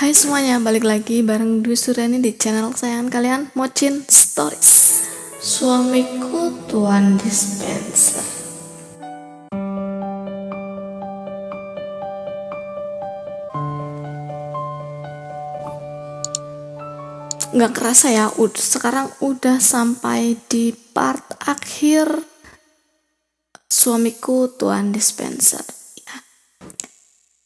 Hai semuanya, balik lagi bareng Dwi Suryani di channel kesayangan kalian, Mochin Stories. Suamiku tuan dispenser. Nggak kerasa ya, sekarang udah sampai di part akhir Suamiku tuan dispenser. Ya.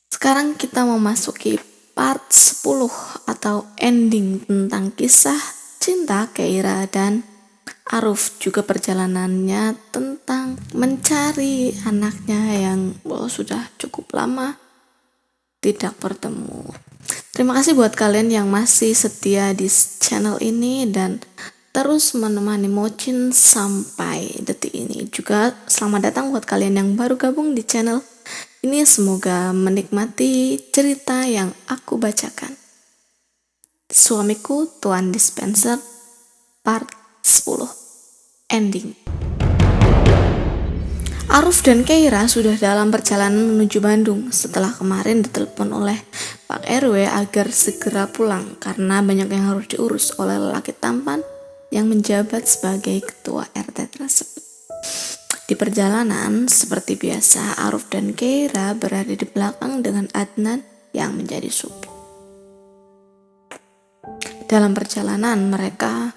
Sekarang kita memasuki part 10 atau ending tentang kisah cinta Keira dan Aruf, juga perjalanannya tentang mencari anaknya yang sudah cukup lama tidak bertemu. Terima kasih buat kalian yang masih setia di channel ini dan terus menemani Mochin sampai detik ini. Juga selamat datang buat kalian yang baru gabung di channel ini, semoga menikmati cerita yang aku bacakan. Suamiku tuan dispenser part 10 ending. Aruf dan Keira sudah dalam perjalanan menuju Bandung setelah kemarin ditelepon oleh Pak RW agar segera pulang karena banyak yang harus diurus oleh lelaki tampan yang menjabat sebagai ketua RT tersebut. Di perjalanan, seperti biasa, Aruf dan Keira berada di belakang dengan Adnan yang menjadi supir. Dalam perjalanan, mereka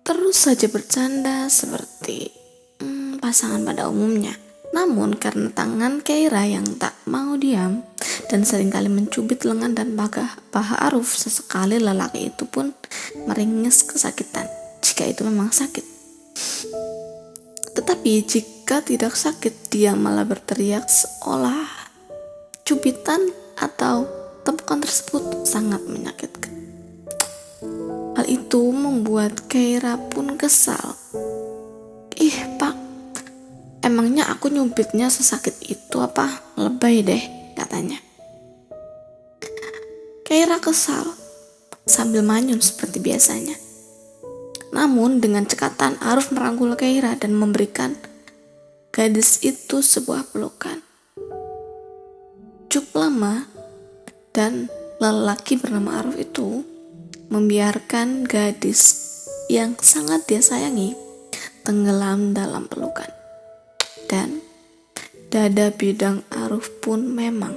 terus saja bercanda seperti pasangan pada umumnya. Namun karena tangan Keira yang tak mau diam dan seringkali mencubit lengan dan paha Aruf, sesekali lelaki itu pun meringis kesakitan jika itu memang sakit. Tetapi jika tidak sakit, dia malah berteriak seolah cubitan atau tepukan tersebut sangat menyakitkan. Hal itu membuat Keira pun kesal. Ih pak, emangnya aku nyubitnya sesakit itu apa? Lebay deh, katanya. Keira kesal sambil manyun seperti biasanya. Namun dengan cekatan Aruf merangkul Keira dan memberikan gadis itu sebuah pelukan. Cukup lama dan lelaki bernama Aruf itu membiarkan gadis yang sangat dia sayangi tenggelam dalam pelukan. Dan dada bidang Aruf pun memang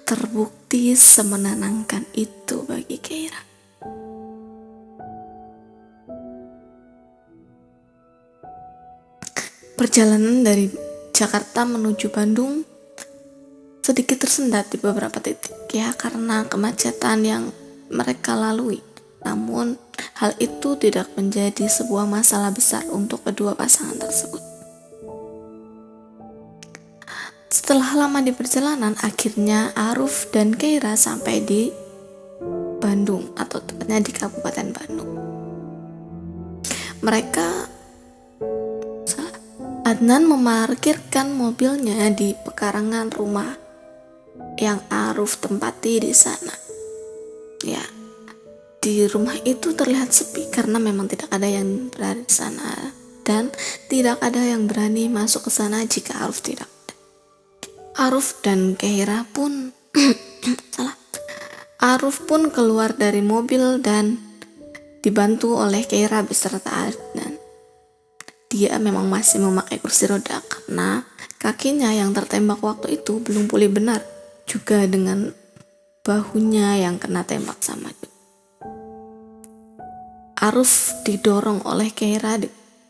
terbukti semenenangkan itu bagi Keira. Perjalanan dari Jakarta menuju Bandung sedikit tersendat di beberapa titik ya karena kemacetan yang mereka lalui. Namun hal itu tidak menjadi sebuah masalah besar untuk kedua pasangan tersebut. Setelah lama di perjalanan, akhirnya Aruf dan Keira sampai di Bandung atau tepatnya di Kabupaten Bandung. Adnan memarkirkan mobilnya di pekarangan rumah yang Aruf tempati di sana. Ya, di rumah itu terlihat sepi karena memang tidak ada yang berada di sana dan tidak ada yang berani masuk ke sana jika Aruf tidak ada. Aruf dan Keira pun Aruf pun keluar dari mobil dan dibantu oleh Keira beserta Adnan. Dia memang masih memakai kursi roda karena kakinya yang tertembak waktu itu belum pulih benar, juga dengan bahunya yang kena tembak sama dia. Aruf didorong oleh Keira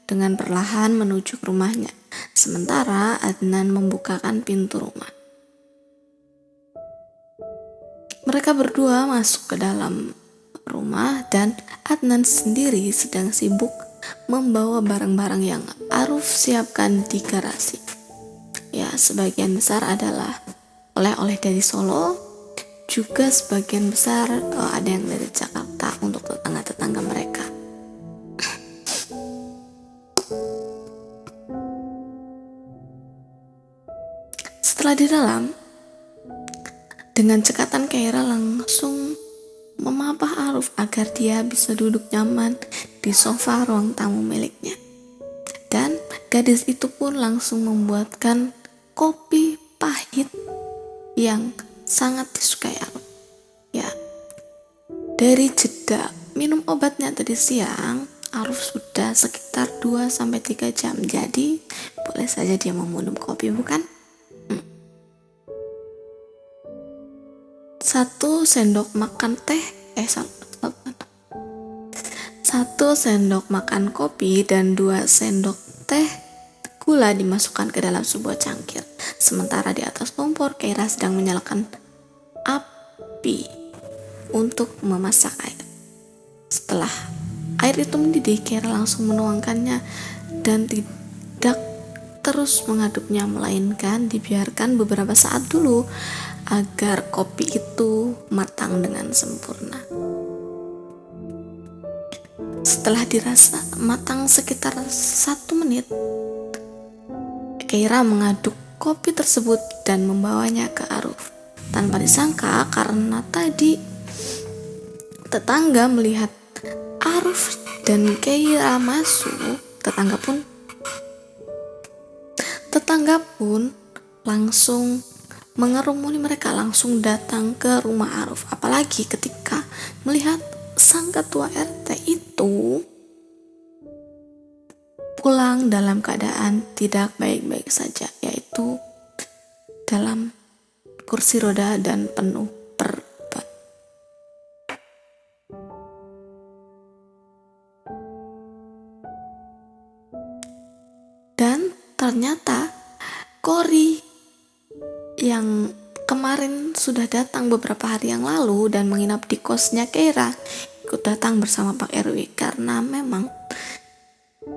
dengan perlahan menuju ke rumahnya, sementara Adnan membukakan pintu rumah. Mereka berdua masuk ke dalam rumah dan Adnan sendiri sedang sibuk membawa barang-barang yang Aruf siapkan di garasi. Ya, sebagian besar adalah oleh-oleh dari Solo, juga sebagian besar ada yang dari Jakarta untuk tetangga-tetangga mereka. Setelah di dalam, dengan cekatan Keira langsung memapah Aruf agar dia bisa duduk nyaman di sofa ruang tamu miliknya. Dan gadis itu pun langsung membuatkan kopi pahit yang sangat disukai Aruf. Ya, Dari jeda minum obatnya tadi siang, Aruf sudah sekitar 2-3 jam. Jadi boleh saja dia meminum kopi, bukan? 1 sendok makan teh, 1 sendok makan kopi dan 2 sendok teh gula dimasukkan ke dalam sebuah cangkir. Sementara di atas kompor, Keira sedang menyalakan api untuk memasak air. Setelah air itu mendidih, Keira langsung menuangkannya dan tidak terus mengaduknya, melainkan dibiarkan beberapa saat dulu agar kopi itu matang dengan sempurna. Setelah dirasa matang sekitar 1 menit, Keira mengaduk kopi tersebut dan membawanya ke Aruf. Tanpa disangka, karena tadi tetangga melihat Aruf dan Keira masuk, tetangga pun langsung mengerumuni mereka, langsung datang ke rumah Aruf. Apalagi ketika melihat sang ketua RT itu pulang dalam keadaan tidak baik-baik saja, yaitu dalam kursi roda dan penuh perban. Dan ternyata Cory yang kemarin sudah datang beberapa hari yang lalu dan menginap di kosnya Keira ikut datang bersama Pak RW, karena memang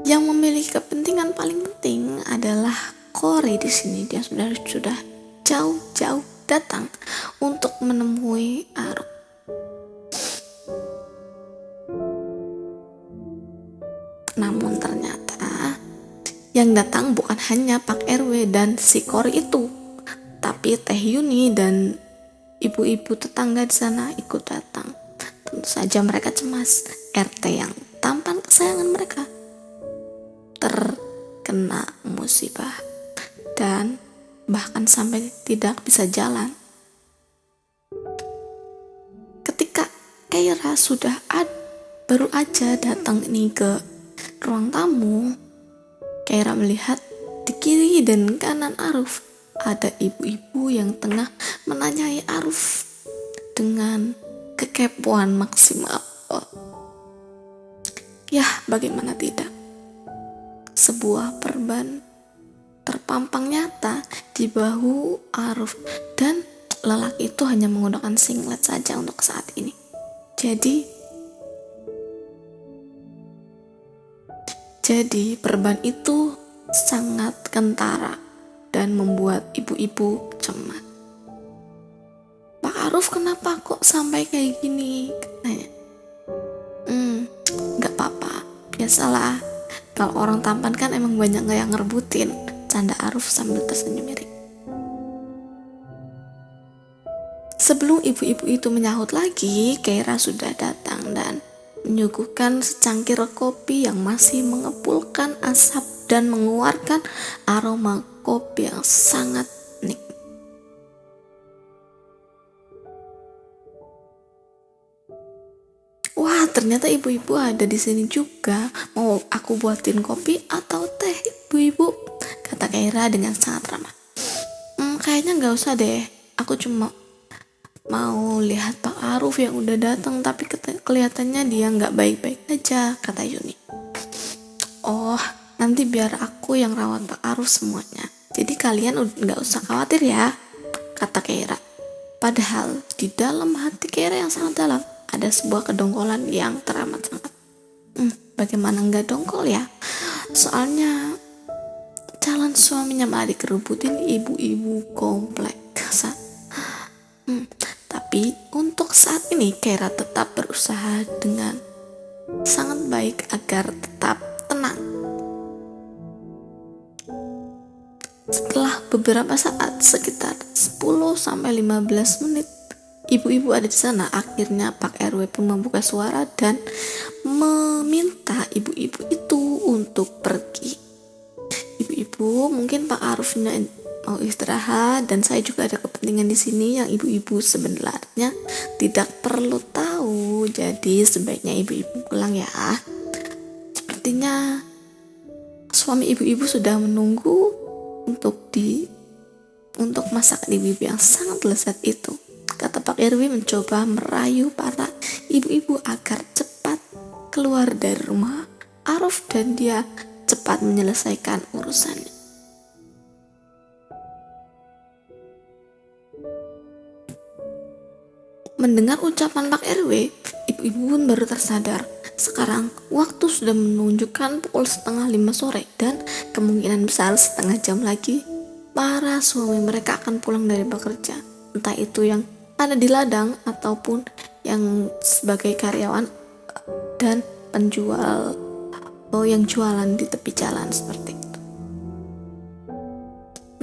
yang memiliki kepentingan paling penting adalah Cory di sini. Dia sudah jauh-jauh datang untuk menemui Aruf. Namun ternyata yang datang bukan hanya Pak RW dan si Cory itu, tapi Teh Yuni dan ibu-ibu tetangga di sana ikut datang. Tentu saja mereka cemas. RT yang tampan kesayangan mereka terkena musibah dan bahkan sampai tidak bisa jalan. Ketika Keira baru aja datang ini ke ruang tamu, Keira melihat di kiri dan kanan Aruf ada ibu-ibu yang tengah menanyai Aruf dengan kekepoan maksimal. Ya, bagaimana tidak? Sebuah perban terpampang nyata di bahu Aruf, dan lelaki itu hanya menggunakan singlet saja untuk saat ini. Jadi perban itu sangat kentara dan membuat ibu-ibu cemas. Pak Aruf, kenapa kok sampai kayak gini? Katanya. Gak apa-apa, biasalah. Kalau orang tampan kan emang banyak yang ngerebutin, canda Aruf sambil tersenyum miring. Sebelum ibu-ibu itu menyahut lagi, Keira sudah datang dan menyuguhkan secangkir kopi yang masih mengepulkan asap dan mengeluarkan aroma kopi yang sangat nikmat. Wah, ternyata ibu-ibu ada di sini juga. Mau aku buatin kopi atau teh, ibu-ibu? Kata Keira dengan sangat ramah. Kayaknya nggak usah deh. Aku cuma mau lihat Pak Aruf yang udah datang, tapi kelihatannya dia nggak baik-baik aja, kata Yuni. Oh, nanti biar aku yang rawat Pak Aruf semuanya. Jadi kalian nggak usah khawatir ya, kata Keira. Padahal di dalam hati Keira yang sangat dalam ada sebuah kedongkolan yang teramat sangat. Bagaimana nggak dongkol ya? Soalnya calon suaminya malah dikerubutin ibu-ibu komplek. Tapi untuk saat ini Keira tetap berusaha dengan sangat baik agar tetap tenang. Setelah beberapa saat, sekitar 10-15 menit, ibu-ibu ada di sana. Akhirnya Pak RW pun membuka suara dan meminta ibu-ibu itu untuk pergi. Ibu-ibu, mungkin Pak Arufnya mau istirahat dan saya juga ada kepentingan di sini yang ibu-ibu sebenarnya tidak perlu tahu. Jadi sebaiknya ibu-ibu pulang ya. Sepertinya suami ibu-ibu sudah menunggu untuk masakan ibu-ibu yang sangat lezat itu. Kata Pak RW mencoba merayu para ibu-ibu agar cepat keluar dari rumah Aruf dan dia cepat menyelesaikan urusannya. Mendengar ucapan Pak RW, ibu-ibu pun baru tersadar. Sekarang waktu sudah menunjukkan pukul 4:30 sore dan kemungkinan besar setengah jam lagi para suami mereka akan pulang dari bekerja. Entah itu yang ada di ladang ataupun yang sebagai karyawan dan penjual yang jualan di tepi jalan seperti itu.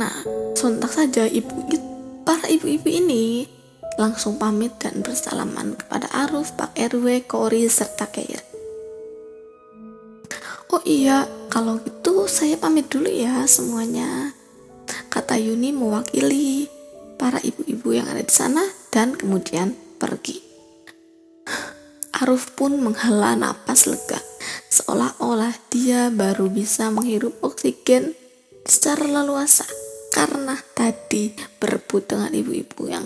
Nah, sontak saja para ibu-ibu ini langsung pamit dan bersalaman kepada Aruf, Pak RW, Kori, serta Keir. Oh iya, kalau gitu saya pamit dulu ya semuanya, kata Yuni mewakili para ibu-ibu yang ada di sana dan kemudian pergi. Aruf pun menghela napas lega, seolah-olah dia baru bisa menghirup oksigen secara leluasa karena tadi berebut dengan ibu-ibu yang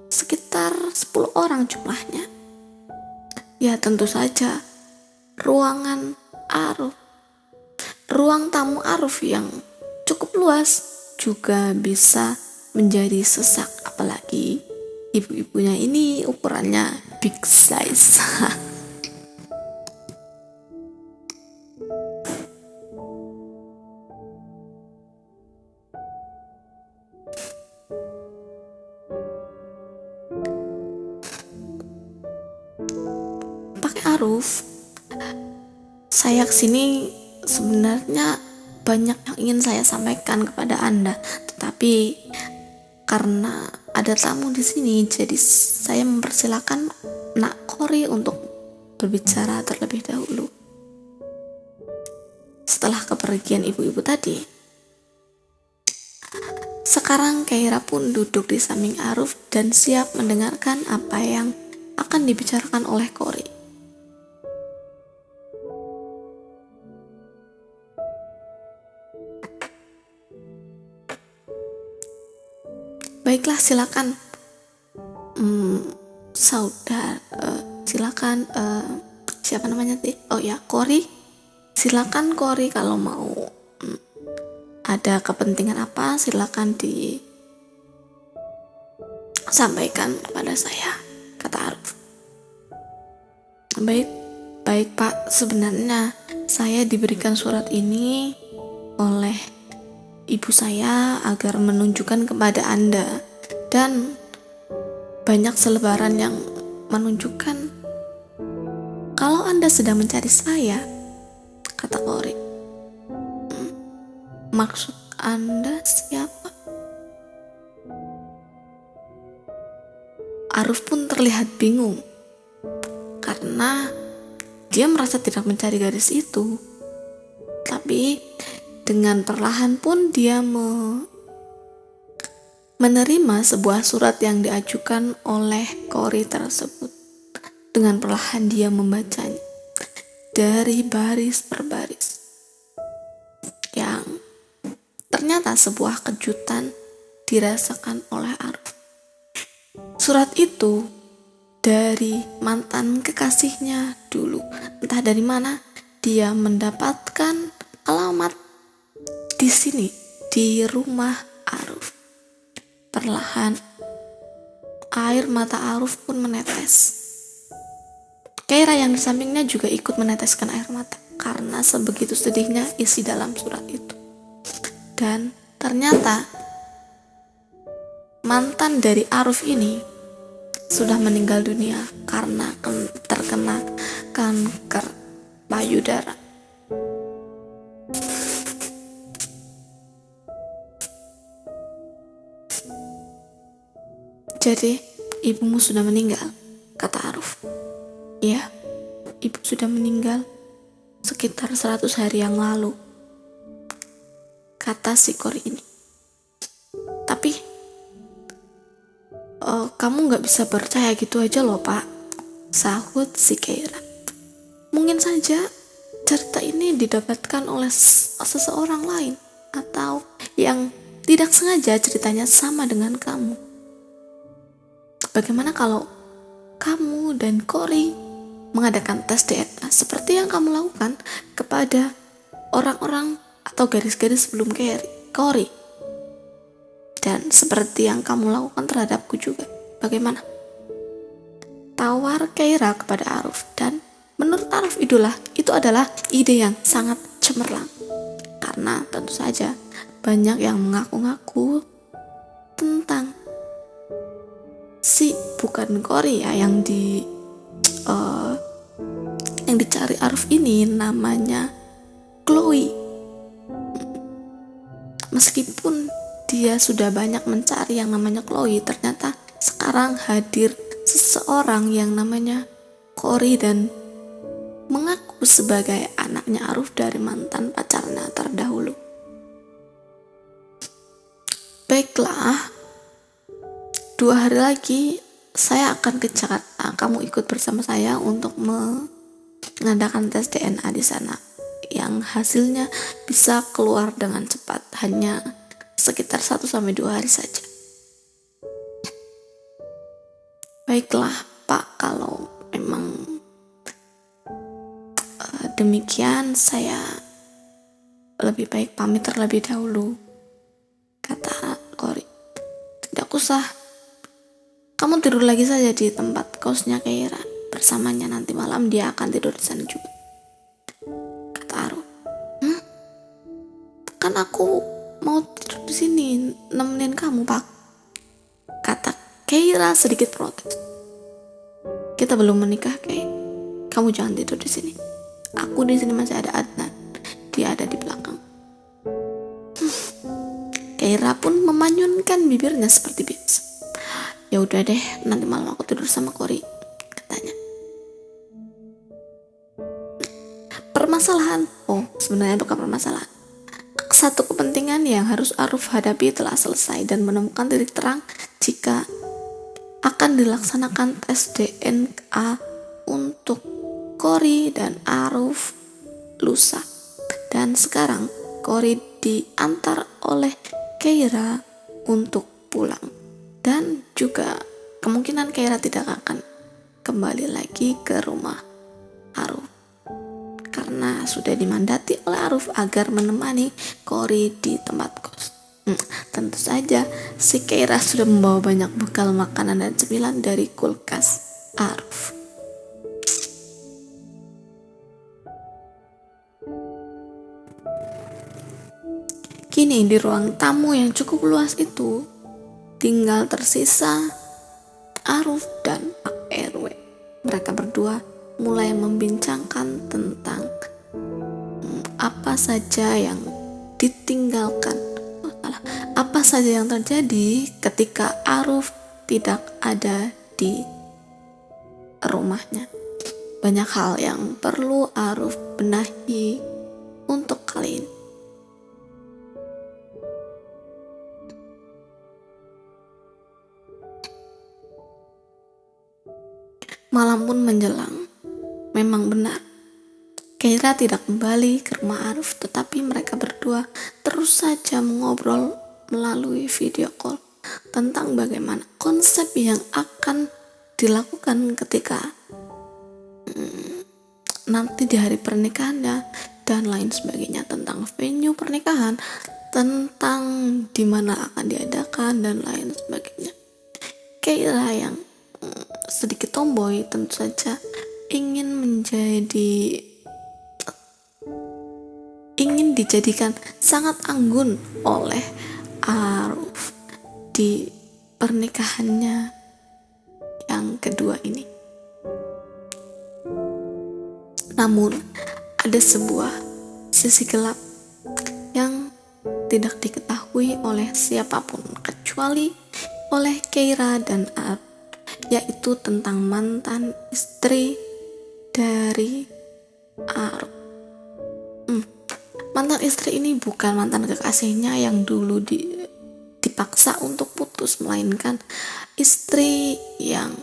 sekitar 10 orang jumlahnya. Ya tentu saja ruang tamu Aruf yang cukup luas juga bisa menjadi sesak, apalagi ibu-ibunya ini ukurannya big size. Pakai Aruf, saya kesini sebenarnya banyak yang ingin saya sampaikan kepada Anda, tetapi karena ada tamu di sini, jadi saya mempersilakan Nak Kori untuk berbicara terlebih dahulu. Setelah kepergian ibu-ibu tadi, sekarang Keira pun duduk di samping Aruf dan siap mendengarkan apa yang akan dibicarakan oleh Kori. Baiklah, silakan. Silakan. Siapa namanya sih? Oh ya, Kori. Silakan Kori, kalau mau ada kepentingan apa, silakan disampaikan kepada saya, kata Aruf. Baik Pak, sebenarnya saya diberikan surat ini oleh ibu saya agar menunjukkan kepada Anda, dan banyak selebaran yang menunjukkan kalau Anda sedang mencari saya, kata Kori. Maksud Anda siapa? Aruf pun terlihat bingung karena dia merasa tidak mencari gadis itu, tapi dengan perlahan pun dia menerima sebuah surat yang diajukan oleh Kori tersebut. Dengan perlahan dia membacanya dari baris per baris, yang ternyata sebuah kejutan dirasakan oleh Aruf. Surat itu dari mantan kekasihnya dulu. Entah dari mana dia mendapatkan alamat di sini, di rumah Aruf. Perlahan air mata Aruf pun menetes. Keira yang di sampingnya juga ikut meneteskan air mata karena sebegitu sedihnya isi dalam surat itu. Dan ternyata mantan dari Aruf ini sudah meninggal dunia karena terkena kanker payudara. Jadi, ibumu sudah meninggal, kata Aruf. Iya, ibu sudah meninggal sekitar 100 hari yang lalu, kata si Kori ini. Kamu gak bisa percaya gitu aja loh Pak, sahut si Keira. Mungkin saja cerita ini didapatkan oleh seseorang lain, atau yang tidak sengaja ceritanya sama dengan kamu. Bagaimana kalau kamu dan Cory mengadakan tes DNA seperti yang kamu lakukan kepada orang-orang atau garis-garis sebelum Cory, dan seperti yang kamu lakukan terhadapku juga? Bagaimana? Tawar Keira kepada Aruf, dan menurut Aruf itu adalah ide yang sangat cemerlang, karena tentu saja banyak yang mengaku-ngaku tentang si bukan Cory ya yang dicari Aruf ini namanya Chloe. Meskipun dia sudah banyak mencari yang namanya Chloe, ternyata sekarang hadir seseorang yang namanya Cory dan mengaku sebagai anaknya Aruf dari mantan pacarnya terdahulu. Baiklah, 2 hari lagi saya akan ke Jakarta. Kamu ikut bersama saya untuk mengadakan tes DNA di sana, yang hasilnya bisa keluar dengan cepat, hanya sekitar 1-2 hari saja. Baiklah Pak, kalau memang demikian, saya lebih baik pamit terlebih dahulu, kata Cory. Tidak usah, kamu tidur lagi saja di tempat kosnya Keira bersamanya, nanti malam dia akan tidur di sana juga, kata Aruf. Kan aku mau tidur di sini nemenin kamu Pak, kata Keira sedikit protes. Kita belum menikah Kay, kamu jangan tidur di sini. Aku di sini masih ada Adnan, dia ada di belakang. Keira pun memanyunkan bibirnya seperti biasa. Ya udah deh, nanti malam aku tidur sama Cory, katanya. Permasalahan, sebenarnya bukan permasalahan. Satu kepentingan yang harus Aruf hadapi telah selesai dan menemukan titik terang jika akan dilaksanakan tes DNA untuk Cory dan Aruf lusa. Dan sekarang Cory diantar oleh Keira untuk pulang, dan juga kemungkinan Keira tidak akan kembali lagi ke rumah Aruf karena sudah dimandati oleh Aruf agar menemani Cory di tempat kos. Tentu saja si Keira sudah membawa banyak bekal makanan dan cemilan dari kulkas Aruf. Kini di ruang tamu yang cukup luas itu tinggal tersisa Aruf dan Pak RW. Mereka berdua mulai membincangkan tentang apa saja yang ditinggalkan, apa saja yang terjadi ketika Aruf tidak ada di rumahnya. Banyak hal yang perlu Aruf benahi untuk kali ini. Malam pun menjelang. Memang benar, Keira tidak kembali ke rumah Aruf, tetapi mereka berdua terus saja mengobrol melalui video call tentang bagaimana konsep yang akan dilakukan ketika nanti di hari pernikahannya dan lain sebagainya, tentang venue pernikahan, tentang di mana akan diadakan dan lain sebagainya. Keira yang sedikit tomboy tentu saja ingin dijadikan sangat anggun oleh Aruf di pernikahannya yang kedua ini. Namun ada sebuah sisi gelap yang tidak diketahui oleh siapapun kecuali oleh Keira dan Aruf, yaitu tentang mantan istri dari Aruf. Mantan istri ini bukan mantan kekasihnya yang dulu dipaksa untuk putus, melainkan istri yang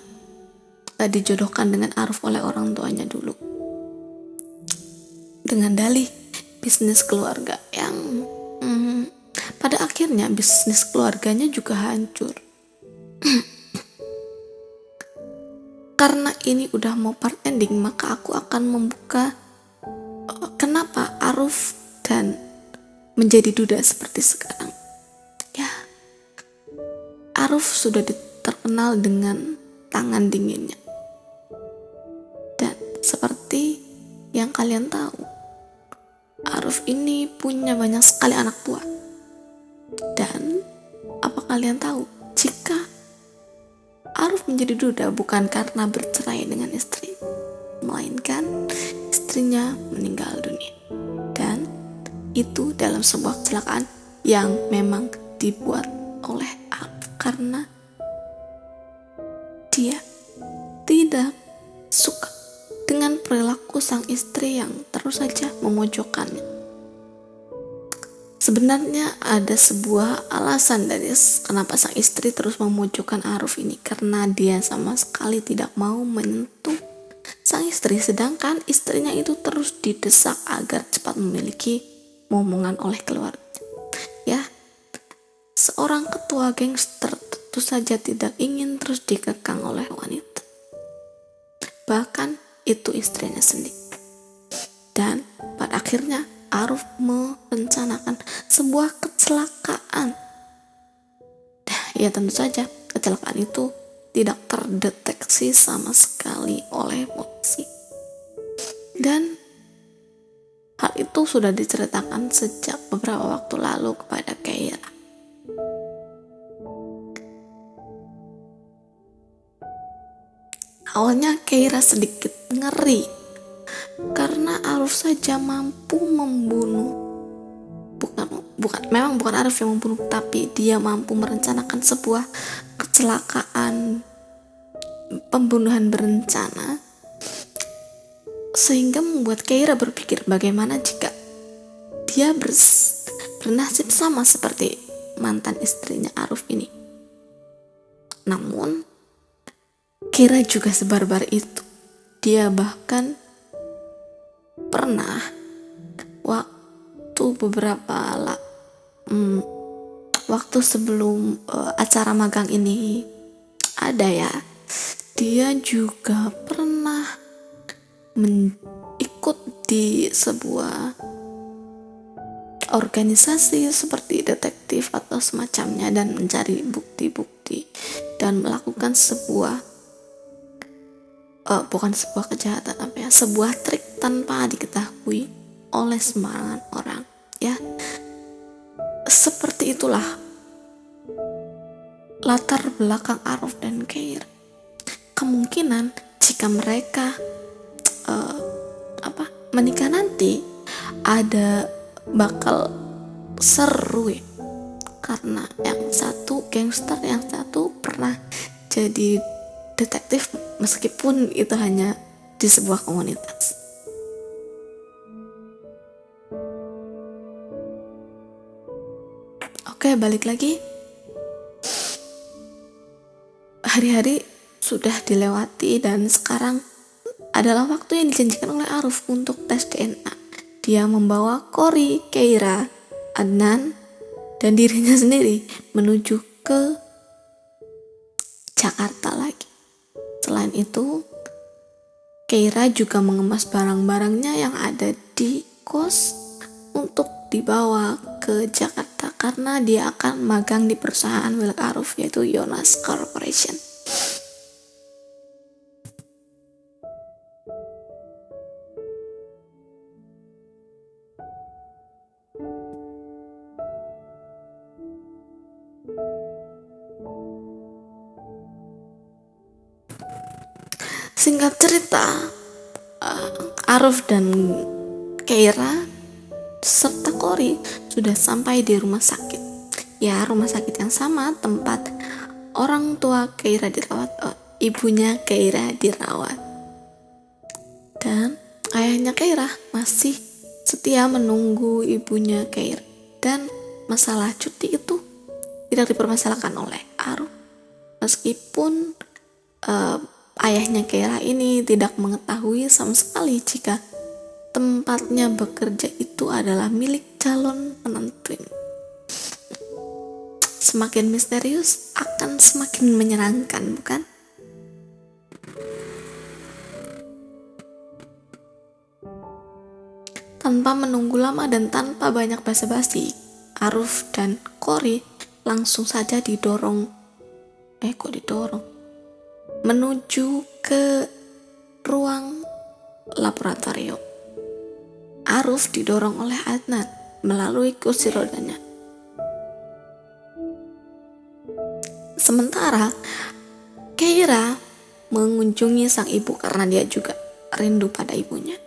dijodohkan dengan Aruf oleh orang tuanya dulu dengan dalih bisnis keluarga yang pada akhirnya bisnis keluarganya juga hancur. Karena ini udah mau part ending, maka aku akan membuka kenapa Aruf dan menjadi duda seperti sekarang. Ya, Aruf sudah terkenal dengan tangan dinginnya. Dan seperti yang kalian tahu, Aruf ini punya banyak sekali anak buah. Dan apa kalian tahu, jika Aruf menjadi duda bukan karena bercerai dengan istri, melainkan istrinya meninggal dunia. Dan itu dalam sebuah kecelakaan yang memang dibuat oleh Aruf karena dia tidak suka dengan perilaku sang istri yang terus saja memojokkannya. Sebenarnya ada sebuah alasan dari kenapa sang istri terus memojokkan Aruf ini, karena dia sama sekali tidak mau menyentuh sang istri, sedangkan istrinya itu terus didesak agar cepat memiliki momongan oleh keluarga. Ya, seorang ketua gangster tentu saja tidak ingin terus dikekang oleh wanita, bahkan itu istrinya sendiri. Dan pada akhirnya Aruf merencanakan sebuah kecelakaan. Ya tentu saja kecelakaan itu tidak terdeteksi sama sekali oleh polisi. Dan hal itu sudah diceritakan sejak beberapa waktu lalu kepada Keira. Awalnya Keira sedikit ngeri karena Aruf saja mampu membunuh. Memang bukan Aruf yang membunuh, tapi dia mampu merencanakan sebuah kecelakaan, pembunuhan berencana, sehingga membuat Keira berpikir bagaimana jika dia bernasib sama seperti mantan istrinya Aruf ini. Namun Keira juga sebarbar itu. Dia bahkan pernah waktu sebelum acara magang ini ada ya, dia juga pernah ikut di sebuah organisasi seperti detektif atau semacamnya dan mencari bukti-bukti dan melakukan sebuah trik tanpa diketahui oleh sembarangan orang. Ya, seperti itulah latar belakang Aruf dan Keira. Kemungkinan jika mereka menikah nanti ada bakal seru ya, karena yang satu gangster, yang satu pernah jadi detektif, meskipun itu hanya di sebuah komunitas. Oke, balik lagi. Hari-hari sudah dilewati dan sekarang adalah waktu yang dijanjikan oleh Aruf untuk tes DNA. Dia membawa Cory, Keira, Adnan, dan dirinya sendiri menuju ke Jakarta lagi. Selain itu, Keira juga mengemas barang-barangnya yang ada di kos untuk dibawa ke Jakarta karena dia akan magang di perusahaan milik Aruf, yaitu Yonas Corporation. Singkat cerita, Aruf dan Keira serta Cory sudah sampai di rumah sakit. Ya, rumah sakit yang sama tempat orang tua Keira dirawat, ibunya Keira dirawat. Dan ayahnya Keira masih setia menunggu ibunya Keira. Dan masalah cuti itu tidak dipermasalahkan oleh Aruf. Meskipun ayahnya Keira ini tidak mengetahui sama sekali jika tempatnya bekerja itu adalah milik calon penentu. Semakin misterius akan semakin menyenangkan, bukan? Tanpa menunggu lama dan tanpa banyak basa-basi, Aruf dan Cory langsung saja menuju ke ruang laboratorium. Aruf didorong oleh Adnan melalui kursi rodanya. Sementara Keira mengunjungi sang ibu karena dia juga rindu pada ibunya.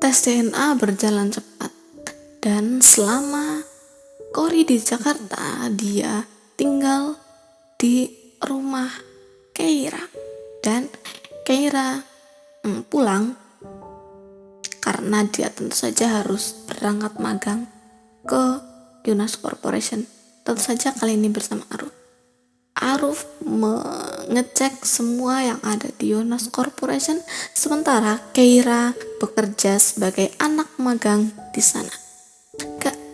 Tes DNA berjalan cepat, dan selama Cory di Jakarta, dia tinggal di rumah Keira, dan Keira pulang karena dia tentu saja harus berangkat magang ke Yunus Corporation. Tentu saja kali ini bersama Aruf. Aruf mengecek semua yang ada di Yunus Corporation, sementara Keira bekerja sebagai anak magang di sana.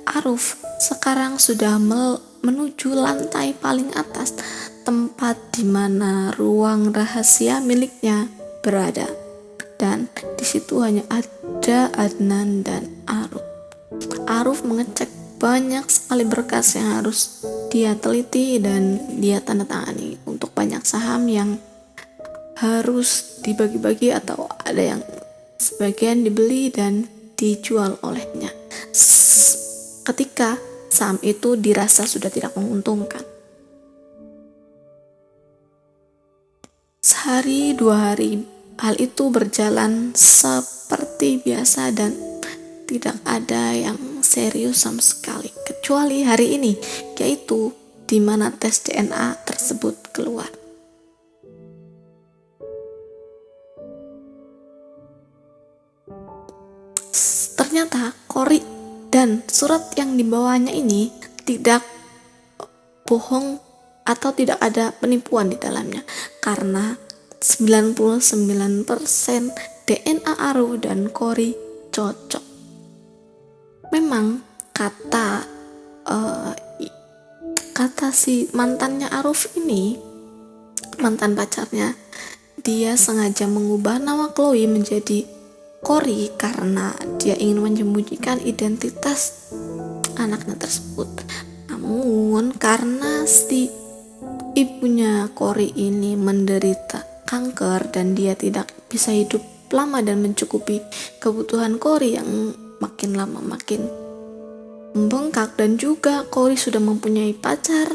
Aruf sekarang sudah menuju lantai paling atas, tempat di mana ruang rahasia miliknya berada, dan di situ hanya ada Adnan dan Aruf. Aruf mengecek banyak sekali berkas yang harus dia teliti dan dia tanda tangani untuk banyak saham yang harus dibagi-bagi atau ada yang sebagian dibeli dan dijual olehnya ketika saham itu dirasa sudah tidak menguntungkan. Sehari dua hari hal itu berjalan seperti biasa dan tidak ada yang serius sama sekali, kecuali hari ini, yaitu di mana tes DNA tersebut keluar. Ternyata Cory dan surat yang dibawanya ini tidak bohong atau tidak ada penipuan di dalamnya, karena 99% DNA Aruf dan Cory cocok. Memang kata si mantannya Aruf ini, mantan pacarnya, dia sengaja mengubah nama Chloe menjadi Cory karena dia ingin menyembunyikan identitas anaknya tersebut. Namun karena si ibunya Cory ini menderita kanker dan dia tidak bisa hidup lama dan mencukupi kebutuhan Cory yang makin lama makin membengkak, dan juga Cory sudah mempunyai pacar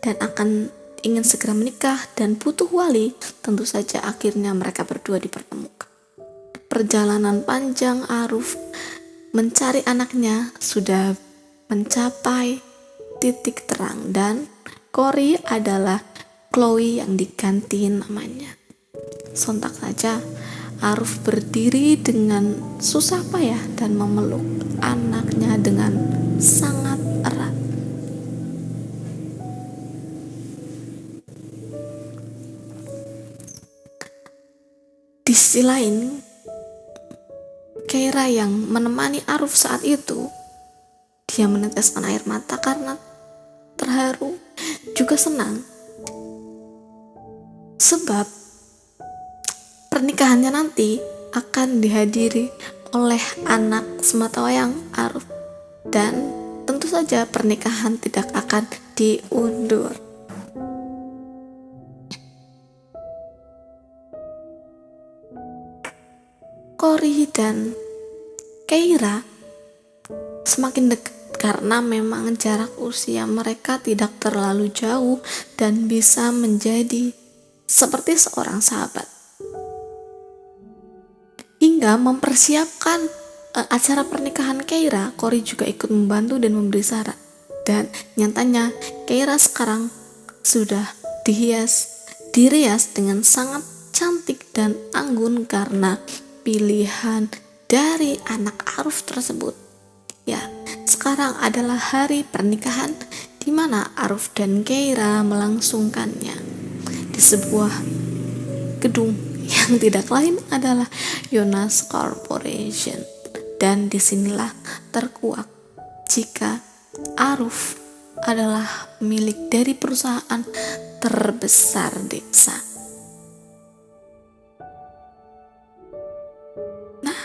dan akan ingin segera menikah dan butuh wali, tentu saja akhirnya mereka berdua dipertemukan. Perjalanan panjang Aruf mencari anaknya sudah mencapai titik terang, dan Cory adalah Chloe yang diganti namanya. Sontak saja Aruf berdiri dengan susah payah dan memeluk anaknya dengan sangat erat. Di sisi lain, Keira yang menemani Aruf saat itu, dia meneteskan air mata karena terharu juga senang, sebab pernikahannya nanti akan dihadiri oleh anak sematawayang Aruf, dan tentu saja pernikahan tidak akan diundur. Cory dan Keira semakin dekat karena memang jarak usia mereka tidak terlalu jauh dan bisa menjadi seperti seorang sahabat. Hingga mempersiapkan acara pernikahan Keira, Cory juga ikut membantu dan memberi saran. Dan nyatanya Keira sekarang sudah dirias dengan sangat cantik dan anggun karena pilihan dari anak Aruf tersebut. Ya, sekarang adalah hari pernikahan di mana Aruf dan Keira melangsungkannya di sebuah gedung yang tidak lain adalah Yonas Corporation. Dan disinilah terkuak jika Aruf adalah milik dari perusahaan terbesar desa. Nah,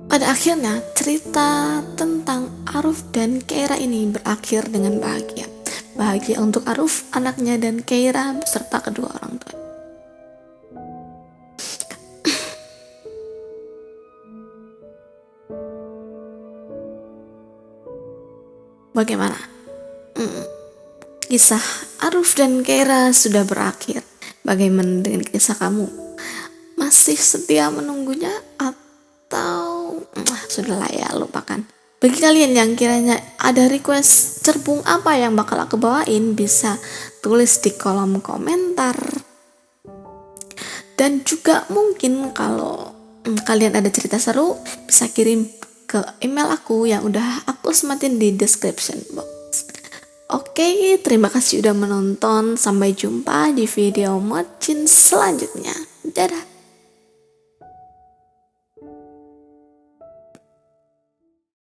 pada akhirnya cerita tentang Aruf dan Keira ini berakhir dengan bahagia. Bahagia untuk Aruf, anaknya, dan Keira beserta kedua orang tua. Bagaimana? Kisah Aruf dan Keira sudah berakhir. Bagaimana dengan kisah kamu? Masih setia menunggunya atau sudahlah ya, lupakan. Bagi kalian yang kiranya ada request cerbung apa yang bakal aku bawain, bisa tulis di kolom komentar. Dan juga mungkin kalau kalian ada cerita seru, bisa kirim ke email aku yang udah aku sematin di description box. Oke, terima kasih udah menonton. Sampai jumpa di video Mocin selanjutnya. Dadah.